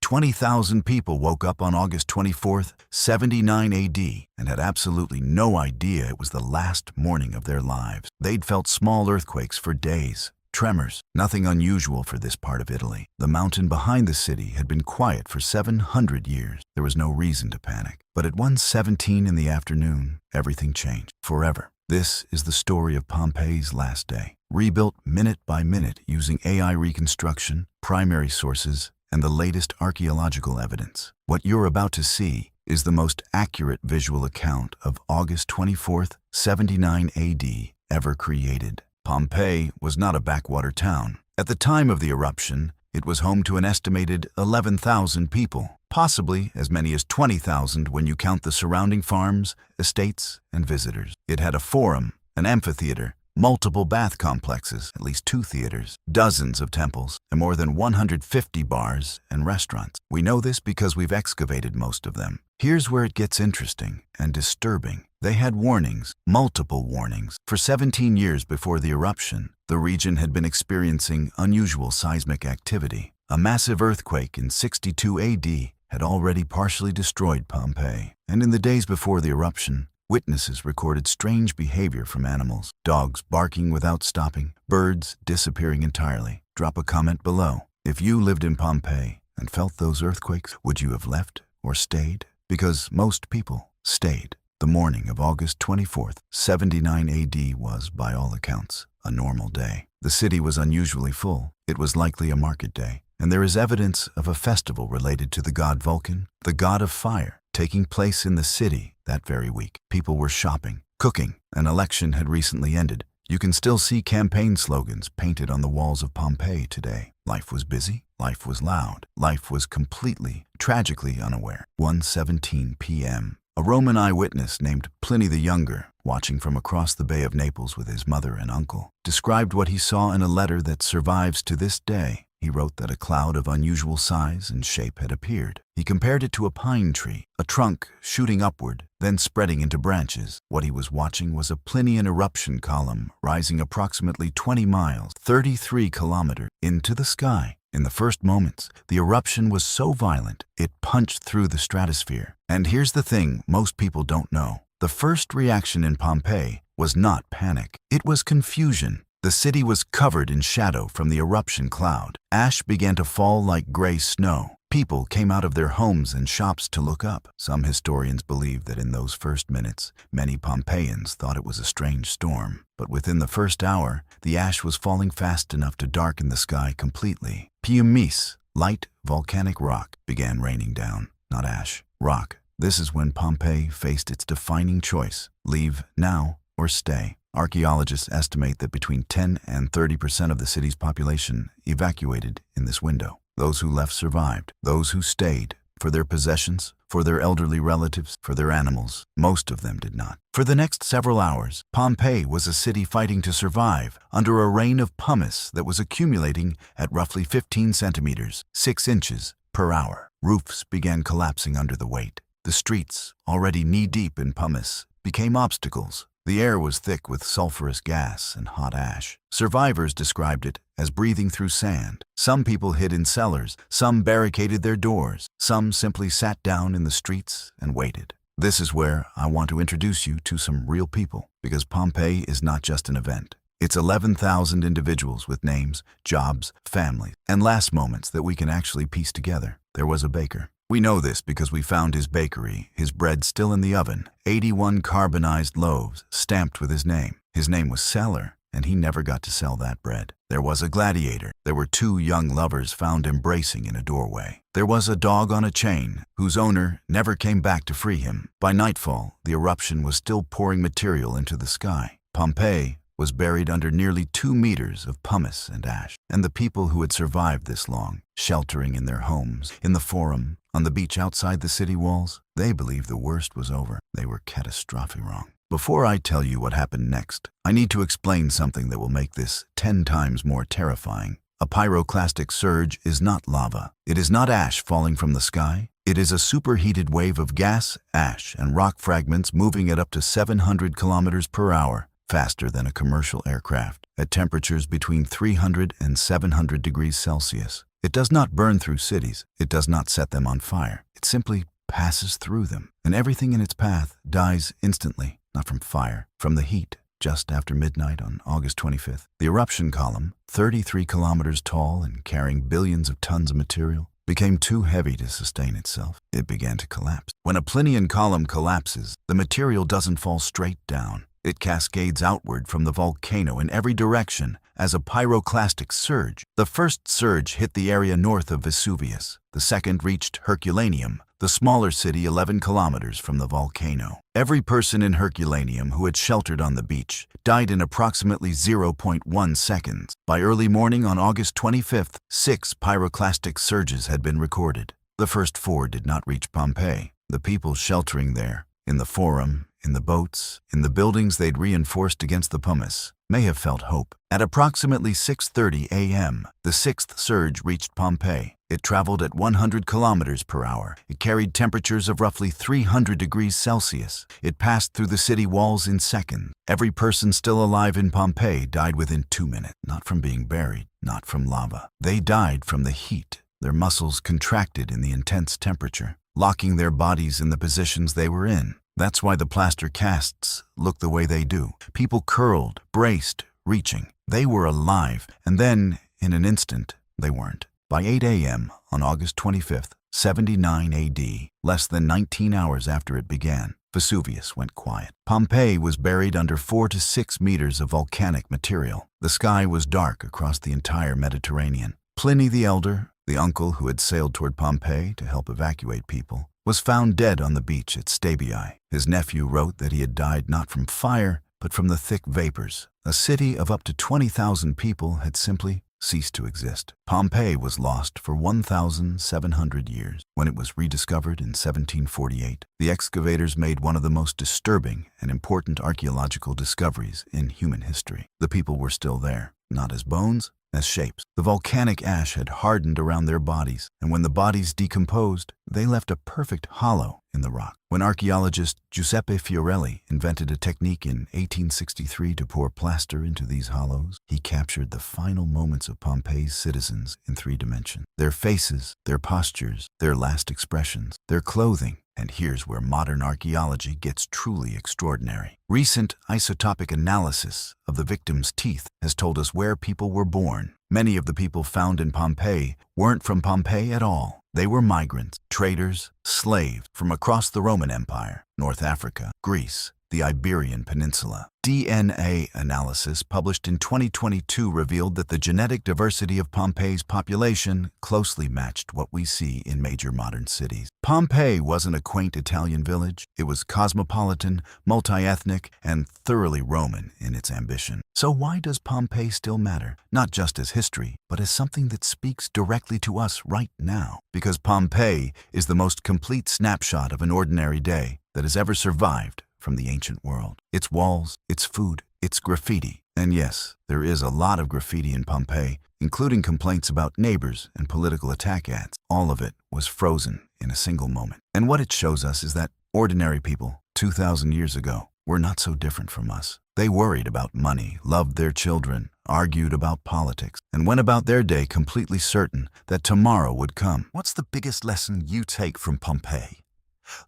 20,000 people woke up on August 24th, 79 AD, and had absolutely no idea it was the last morning of their lives. They'd felt small earthquakes for days, tremors, nothing unusual for this part of Italy. The mountain behind the city had been quiet for 700 years. There was no reason to panic. But at 1:17 in the afternoon, everything changed forever. This is the story of Pompeii's last day, rebuilt minute by minute using AI reconstruction, primary sources, and the latest archaeological evidence. What you're about to see is the most accurate visual account of August 24th, 79 AD ever created. Pompeii was not a backwater town. At the time of the eruption, it was home to an estimated 11,000 people, possibly as many as 20,000 when you count the surrounding farms, estates, and visitors. It had a forum, an amphitheater, multiple bath complexes, at least 2 theaters, dozens of temples, and more than 150 bars and restaurants. We know this because we've excavated most of them. Here's where it gets interesting and disturbing. They had warnings, multiple warnings. For 17 years before the eruption, the region had been experiencing unusual seismic activity. A massive earthquake in 62 AD had already partially destroyed Pompeii. And in the days before the eruption, witnesses recorded strange behavior from animals, dogs barking without stopping, birds disappearing entirely. Drop a comment below. If you lived in Pompeii and felt those earthquakes, would you have left or stayed? Because most people stayed. The morning of August 24th, 79 AD was, by all accounts, a normal day. The city was unusually full. It was likely a market day. And there is evidence of a festival related to the god Vulcan, the god of fire, taking place in the city that very week. People were shopping, cooking. An election had recently ended. You can still see campaign slogans painted on the walls of Pompeii today. Life was busy. Life was loud. Life was completely, tragically unaware. 1:17 p.m. A Roman eyewitness named Pliny the Younger, watching from across the Bay of Naples with his mother and uncle, described what he saw in a letter that survives to this day. He wrote that a cloud of unusual size and shape had appeared. He compared it to a pine tree, a trunk shooting upward, then spreading into branches. What he was watching was a Plinian eruption column rising approximately 20 miles, 33 kilometers, into the sky. In the first moments, the eruption was so violent, it punched through the stratosphere. And here's the thing most people don't know. The first reaction in Pompeii was not panic. It was confusion. The city was covered in shadow from the eruption cloud. Ash began to fall like gray snow. People came out of their homes and shops to look up. Some historians believe that in those first minutes, many Pompeians thought it was a strange storm. But within the first hour, the ash was falling fast enough to darken the sky completely. Pumice, light volcanic rock, began raining down. Not ash, rock. This is when Pompeii faced its defining choice: leave now or stay. Archaeologists estimate that between 10 and 30% of the city's population evacuated in this window. Those who left survived. Those who stayed, for their possessions, for their elderly relatives, for their animals, most of them did not. For the next several hours, Pompeii was a city fighting to survive under a rain of pumice that was accumulating at roughly 15 centimeters, 6 inches per hour. Roofs began collapsing under the weight. The streets, already knee-deep in pumice, became obstacles. The air was thick with sulfurous gas and hot ash. Survivors described it as breathing through sand. Some people hid in cellars, some barricaded their doors, some simply sat down in the streets and waited. This is where I want to introduce you to some real people, because Pompeii is not just an event. It's 11,000 individuals with names, jobs, families, and last moments that we can actually piece together. There was a baker. We know this because we found his bakery, his bread still in the oven, 81 carbonized loaves stamped with his name. His name was Seller, and he never got to sell that bread. There was a gladiator. There were 2 young lovers found embracing in a doorway. There was a dog on a chain, whose owner never came back to free him. By nightfall, the eruption was still pouring material into the sky. Pompeii was buried under nearly 2 meters of pumice and ash. And the people who had survived this long, sheltering in their homes, in the forum, on the beach outside the city walls, they believed the worst was over. They were catastrophically wrong. Before I tell you what happened next, I need to explain something that will make this 10 times more terrifying. A pyroclastic surge is not lava. It is not ash falling from the sky. It is a superheated wave of gas, ash, and rock fragments moving at up to 700 kilometers per hour. faster than a commercial aircraft, at temperatures between 300 and 700 degrees Celsius. It does not burn through cities. It does not set them on fire. It simply passes through them, and everything in its path dies instantly, not from fire, from the heat. Just after midnight on August 25th, the eruption column, 33 kilometers tall and carrying billions of tons of material, became too heavy to sustain itself. It began to collapse. When a Plinian column collapses, the material doesn't fall straight down. It cascades outward from the volcano in every direction as a pyroclastic surge. The first surge hit the area north of Vesuvius. The second reached Herculaneum, the smaller city 11 kilometers from the volcano. Every person in Herculaneum who had sheltered on the beach died in approximately 0.1 seconds. By early morning on August 25th, 6 pyroclastic surges had been recorded. The first 4 did not reach Pompeii. The people sheltering there, in the forum, in the boats, in the buildings they'd reinforced against the pumice, may have felt hope. At approximately 6:30 a.m., the 6th surge reached Pompeii. It traveled at 100 kilometers per hour. It carried temperatures of roughly 300 degrees Celsius. It passed through the city walls in seconds. Every person still alive in Pompeii died within 2 minutes, not from being buried, not from lava. They died from the heat. Their muscles contracted in the intense temperature, locking their bodies in the positions they were in. That's why the plaster casts look the way they do. People curled, braced, reaching. They were alive, and then, in an instant, they weren't. By 8 a.m. on August 25th, 79 AD, less than 19 hours after it began, Vesuvius went quiet. Pompeii was buried under 4 to 6 meters of volcanic material. The sky was dark across the entire Mediterranean. Pliny the Elder, the uncle who had sailed toward Pompeii to help evacuate people, was found dead on the beach at Stabiae. His nephew wrote that he had died not from fire, but from the thick vapors. A city of up to 20,000 people had simply ceased to exist. Pompeii was lost for 1,700 years. When it was rediscovered in 1748, the excavators made one of the most disturbing and important archaeological discoveries in human history. The people were still there, not as bones, as shapes. The volcanic ash had hardened around their bodies, and when the bodies decomposed, they left a perfect hollow in the rock. When archaeologist Giuseppe Fiorelli invented a technique in 1863 to pour plaster into these hollows, he captured the final moments of Pompeii's citizens in 3 dimensions. Their faces, their postures, their last expressions, their clothing. And here's where modern archaeology gets truly extraordinary. Recent isotopic analysis of the victims' teeth has told us where people were born. Many of the people found in Pompeii weren't from Pompeii at all. They were migrants, traders, slaves from across the Roman Empire, North Africa, Greece, the Iberian Peninsula. DNA analysis published in 2022 revealed that the genetic diversity of Pompeii's population closely matched what we see in major modern cities. Pompeii wasn't a quaint Italian village. It was cosmopolitan, multi-ethnic, and thoroughly Roman in its ambition. So why does Pompeii still matter? Not just as history, but as something that speaks directly to us right now. Because Pompeii is the most complete snapshot of an ordinary day that has ever survived from the ancient world. Its walls, its food, its graffiti. And yes, there is a lot of graffiti in Pompeii, including complaints about neighbors and political attack ads. All of it was frozen in a single moment. And what it shows us is that ordinary people, 2,000 years ago, were not so different from us. They worried about money, loved their children, argued about politics, and went about their day completely certain that tomorrow would come. What's the biggest lesson you take from Pompeii?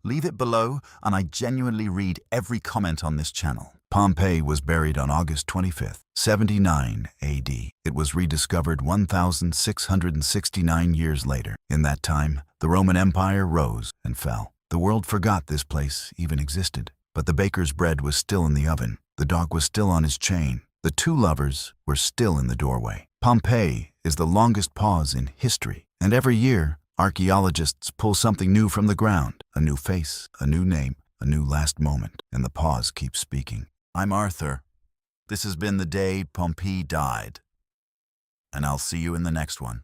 Leave it below, and I genuinely read every comment on this channel. Pompeii was buried on August 25th, 79 AD. It was rediscovered 1,669 years later. In that time, the Roman Empire rose and fell. The world forgot this place even existed. But the baker's bread was still in the oven. The dog was still on his chain. The 2 lovers were still in the doorway. Pompeii is the longest pause in history, and every year, archaeologists pull something new from the ground, a new face, a new name, a new last moment, and the pause keeps speaking. I'm Arthur. This has been the day Pompeii died, and I'll see you in the next one.